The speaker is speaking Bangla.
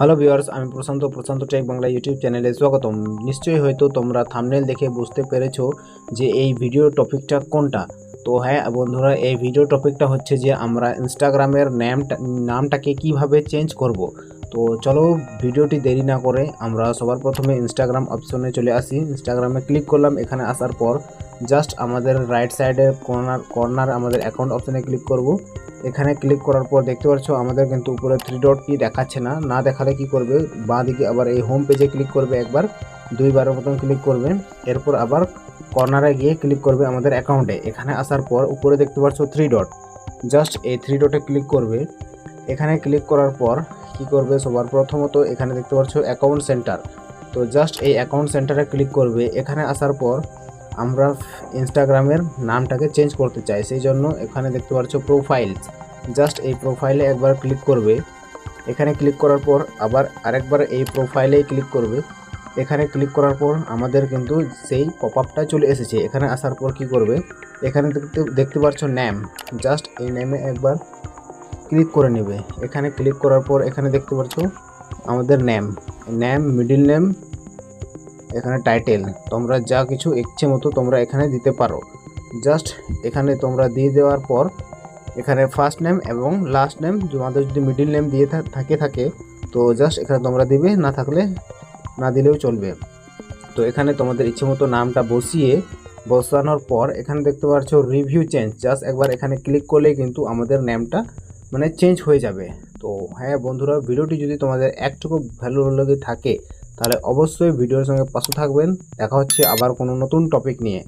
হ্যালো ভিউয়ার্স, আমি প্রশান্ত টেক বাংলা ইউটিউব চ্যানেলে স্বাগতম। নিশ্চয়ই হয়তো তোমরা থাম্বনেল দেখে বুঝতে পেরেছো যে এই ভিডিও টপিকটা কোনটা। তো হ্যাঁ বন্ধুরা, এই ভিডিও টপিকটা হচ্ছে যে আমরা ইনস্টাগ্রামের নামটাকে কিভাবে চেঞ্জ করব। তো চলো ভিডিওটি দেরি না করে আমরা সবার প্রথমে ইনস্টাগ্রাম অপশনে চলে আসি। ইনস্টাগ্রামে ক্লিক করলাম। এখানে আসার পর জাস্ট আমাদের রাইট সাইডে কর্নার আমাদের অ্যাকাউন্ট অপশনে ক্লিক করব। এখানে ক্লিক করার পর দেখতে পাচ্ছ আমাদের কিন্তু উপরে থ্রি ডটটি দেখাচ্ছে না দেখালে কি করবে, বাঁ দিকে আবার এই হোম পেজে ক্লিক করবে, একবার দুইবারের মতন ক্লিক করবে। এরপর আবার কর্নারে গিয়ে ক্লিক করবে আমাদের অ্যাকাউন্টে। এখানে আসার পর উপরে দেখতে পাচ্ছ থ্রি ডট, জাস্ট এই থ্রি ডটে ক্লিক করবে। এখানে ক্লিক করার পর কি করবে, সবার প্রথমত এখানে দেখতে পাচ্ছ অ্যাকাউন্ট সেন্টার। তো জাস্ট এই অ্যাকাউন্ট সেন্টারে ক্লিক করবে। এখানে আসার পর আমরা ইনস্টাগ্রামের নামটাকে চেঞ্জ করতে চাই, সেই জন্য এখানে দেখতে পাচ্ছ প্রোফাইলস, জাস্ট এই প্রোফাইলে একবার ক্লিক করবে। এখানে ক্লিক করার পর আবার আরেকবার এই প্রোফাইলেই ক্লিক করবে। এখানে ক্লিক করার পর আমাদের কিন্তু সেই পপ আপটা চলে এসেছে। এখানে আসার পর কি করবে, এখানে দেখতে পাচ্ছ নেম, জাস্ট এই নেমে একবার ক্লিক করে নেবে। এখানে ক্লিক করার পর এখানে দেখতে পাচ্ছ আমাদের নেম মিডিল নেম, এখানে টাইটেল, তোমরা যা কিছু ইচ্ছে মতো তোমরা এখানে দিতে পারো। জাস্ট এখানে তোমরা দিয়ে দেওয়ার পর এখানে ফার্স্ট নেম এবং লাস্ট নেম, তোমাদের যদি মিডিল নেম দিয়ে থাকে তো জাস্ট এখানে তোমরা দিবে, না থাকলে না দিলেও চলবে। তো এখানে তোমাদের ইচ্ছে মতো নামটা বসানোর পর এখানে দেখতে পাচ্ছ রিভিউ চেঞ্জ, জাস্ট একবার এখানে ক্লিক করলেই কিন্তু আমাদের নেমটা চেঞ্জ হয়ে যাবে। তো হ্যাঁ বন্ধুরা, ভিডিওটি যদি তোমাদের একটুকু ভালো লেগে থাকে তাহলে অবশ্যই ভিডিওর সঙ্গে পাশে থাকবেন। দেখা হচ্ছে আবার কোনো নতুন টপিক নিয়ে।